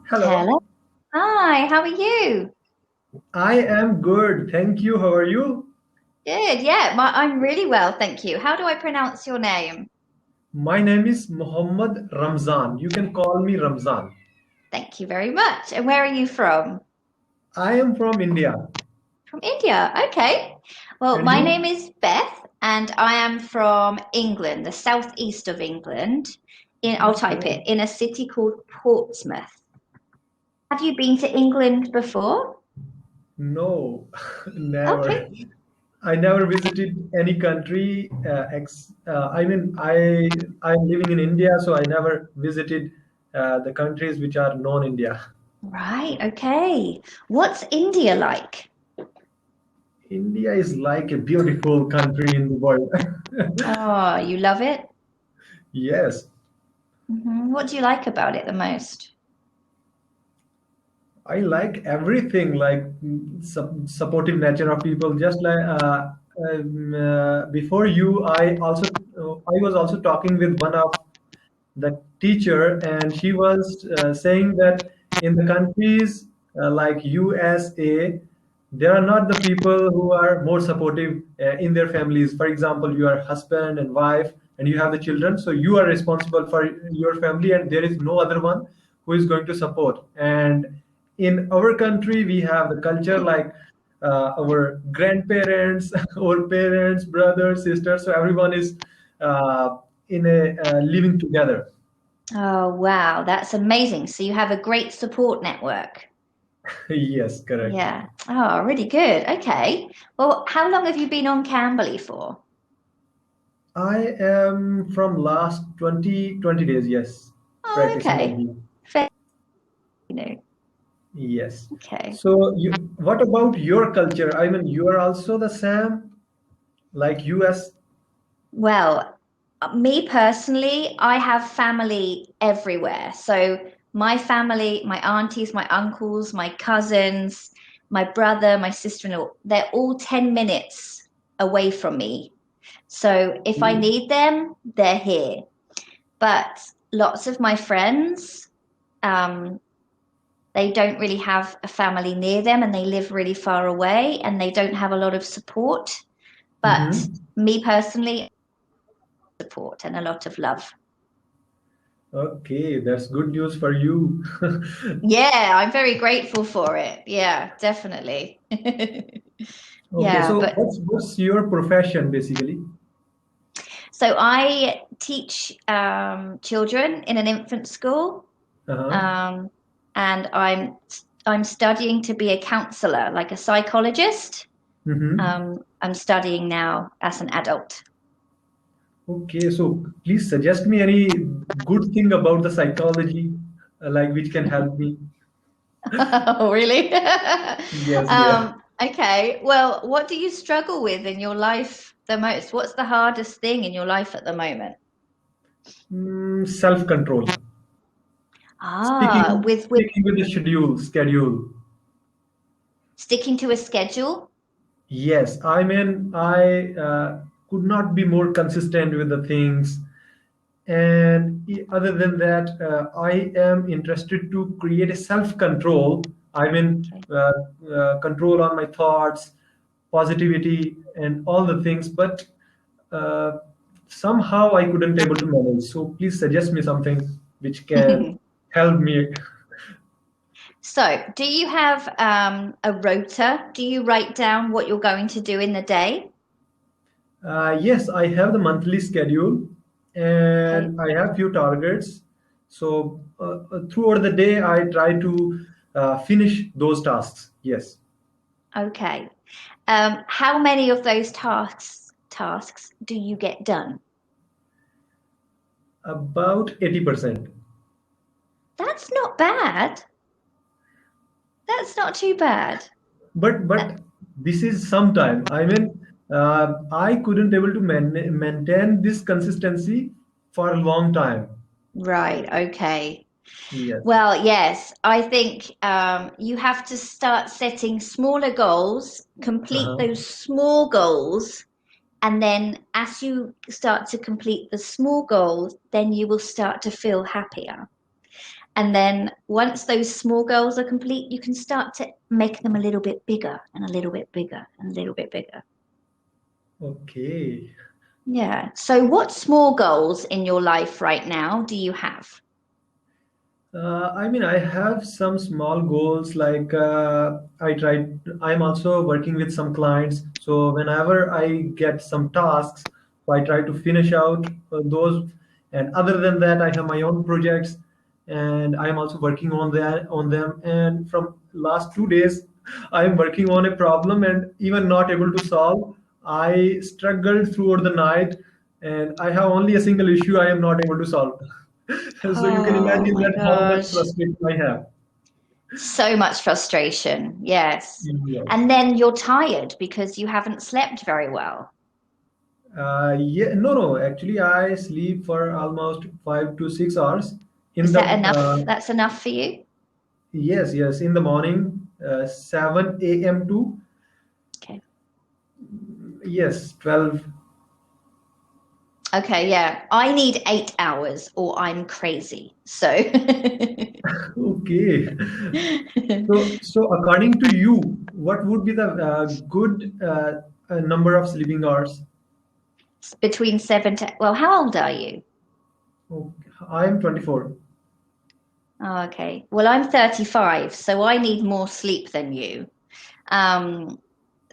Hello. Hello. Hi, how are you? I am good. Thank you. How are you? Good, yeah. I'm really well, thank you. How do I pronounce your name? My name is Muhammad Ramzan. You can call me Ramzan. Thank you very much. And where are you from? I am from India. From India. Okay. Well, And my you? name is Beth, and I am from England, the southeast of England. I'll type Okay. it, in a city called Portsmouth. Have you been to England before? No, never. Okay. I never visited any country. I'm living in India, so I never visited the countries which are non-India. Right, okay. What's India like? India is like a beautiful country in the world. Oh, you love it? Yes. What do you like about it the most? I like everything, like supportive nature of people. Just like before you, I was also talking with one of the teacher, and she was saying that in the countries like USA, there are not the people who are more supportive in their families. For example, you are husband and wife, and you have the children, so you are responsible for your family, and there is no other one who is going to support. And in our country, we have the culture like our grandparents, our parents, brothers, sisters. So everyone is in a living together. Oh, wow, that's amazing. So you have a great support network. Yes, correct. Yeah. Oh, really good. Okay. Well, how long have you been on Cambly for? I am from last 20 days, yes, Oh, practicing okay. English. Fair, you know. Yes. Okay. So what about your culture? I mean, you are also the same like US? Well, me personally, I have family everywhere. So my family, my aunties, my uncles, my cousins, my brother, my sister-in-law, they're all 10 minutes away from me. So if I need them, they're here. But lots of my friends, um, they don't really have a family near them and they live really far away and they don't have a lot of support. But Mm-hmm. me personally, support and a lot of love. Okay, that's good news for you. Yeah, I'm very grateful for it. Yeah, definitely. Okay, Yeah, so but what's your profession basically? so I teach children in an infant school, Uh-huh. um, and I'm studying to be a counselor, like a psychologist. Mm-hmm. I'm studying now as an adult. Okay, so please suggest me any good thing about the psychology, like which can help me. Oh, really? Yes, yeah. Okay. Well, what do you struggle with in your life the most? What's the hardest thing in your life at the moment? Self-control. Ah, Sticking with sticking with the schedule. sticking to a schedule? Yes, I mean I could not be more consistent with the things. And other than that, I am interested to create a self-control. I mean, Okay. control on my thoughts, positivity, and all the things. But uh, somehow I couldn't able to manage. So please suggest me something which can help me. So, do you have a rota? Do you write down what you're going to do in the day? Yes, I have the monthly schedule, Okay. and I have few targets. So throughout the day, I try to finish those tasks. Yes. Okay. How many of those tasks do you get done? About 80%. That's not bad. That's not too bad. Uh, But this is sometime. I mean, I couldn't able to maintain this consistency for a long time. Right, okay. Yes. Well, yes, I think you have to start setting smaller goals, complete Uh-huh. those small goals, and then as you start to complete the small goals, then you will start to feel happier. And then once those small goals are complete, you can start to make them a little bit bigger and a little bit bigger and a little bit bigger. Okay. Yeah. So what small goals in your life right now do you have? I mean, I have some small goals like I'm also working with some clients. So whenever I get some tasks, I try to finish out those. And other than that, I have my own projects and I'm also working on them. And from last 2 days, I'm working on a problem and even not able to solve. I struggled throughout the night and I have only a single issue I am not able to solve. So you can Oh imagine my that how much gosh. frustration I have. So much frustration. Yes. Yes. And then you're tired because you haven't slept very well. Yeah, no, no. Actually, I sleep for almost 5 to 6 hours in Is the that enough? That's enough for you? yes, yes, in the morning, 7 a.m. to Okay. yes, 12. Okay, yeah. I need 8 hours or I'm crazy. So Okay. So according to you, what would be the good number of sleeping hours? between seven to, well, how old are you? Oh, I am 24. Oh, okay. Well, I'm 35, so I need more sleep than you. Um,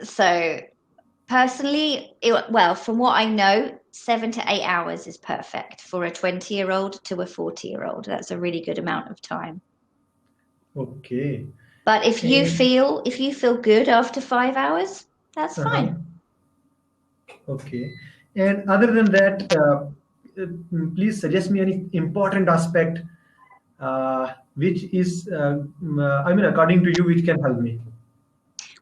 so personally, well, from what I know, 7 to 8 hours is perfect for a 20-year-old to a 40-year-old. That's a really good amount of time. Okay. But And if you feel good after 5 hours, that's uh-huh. fine. Okay. And other than that, please suggest me any important aspect which is, I mean, according to you, which can help me.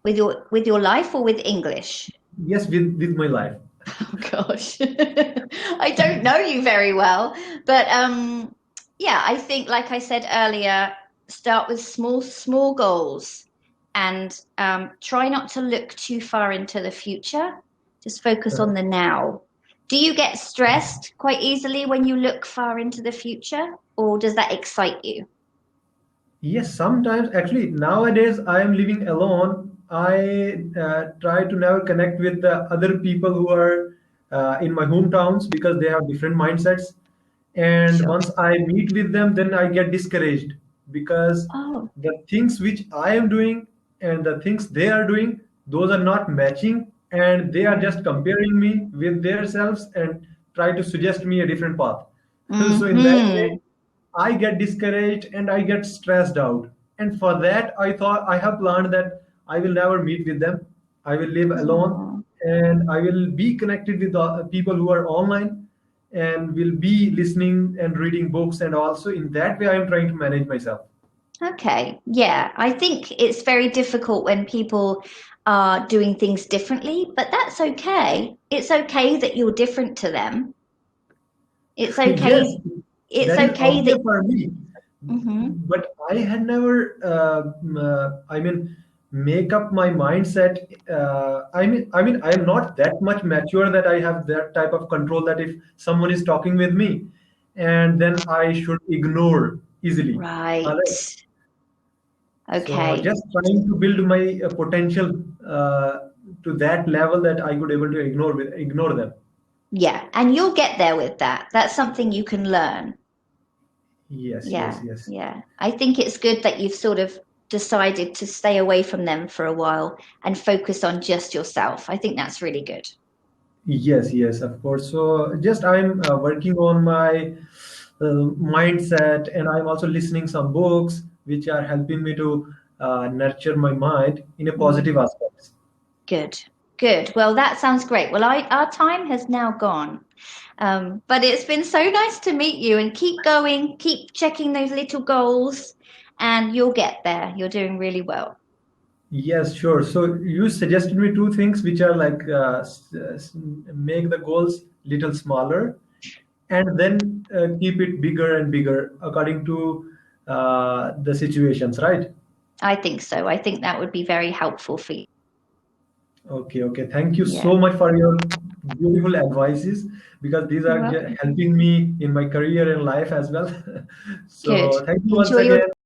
With your life or with English? Yes, with my life. Oh gosh. I don't know you very well, but yeah, I think like I said earlier, start with small goals and try not to look too far into the future. Just focus on the now. Do you get stressed quite easily when you look far into the future, or does that excite you? Yes, sometimes actually nowadays I am living alone. I try to never connect with the other people who are in my hometowns because they have different mindsets. And Sure. once I meet with them, then I get discouraged because Oh. the things which I am doing and the things they are doing, those are not matching, and they are just comparing me with themselves and try to suggest me a different path. So in that way, Mm-hmm. I get discouraged and I get stressed out. And for that, I thought I have planned that I will never meet with them. I will live alone Oh. and I will be connected with the people who are online and will be listening and reading books. And also, in that way, I am trying to manage myself. Okay, yeah, I think it's very difficult when people are doing things differently, but that's okay. It's okay that you're different to them. It's Yes, okay. It's that is okay okay that. for me. Mhm. But I had never, I mean, make up my mindset. I am not that much mature that I have that type of control that if someone is talking with me, and then I should ignore easily. All right. Right. So Okay. just trying to build my potential to that level that I could able to ignore them. Yeah, and you'll get there with that. That's something you can learn. Yes, yes, Yeah, yes. yeah. I think it's good that you've sort of decided to stay away from them for a while and focus on just yourself. I think that's really good. Yes, yes, of course. So just I'm working on my mindset, and I'm also listening some books which are helping me to nurture my mind in a Mm. positive aspect. Good, good. Well, that sounds great. Well, our time has now gone, but it's been so nice to meet you. And keep going, keep checking those little goals, and you'll get there. You're doing really well. Yes, sure. So you suggested me two things which are like make the goals little smaller and then keep it bigger and bigger according to the situations, right? I think so. I think that would be very helpful for you. Okay, okay. Thank you Yeah, so much for your beautiful advices, because these you're are welcome. helping me in my career and life as well. Good. So thank you once Enjoy your again.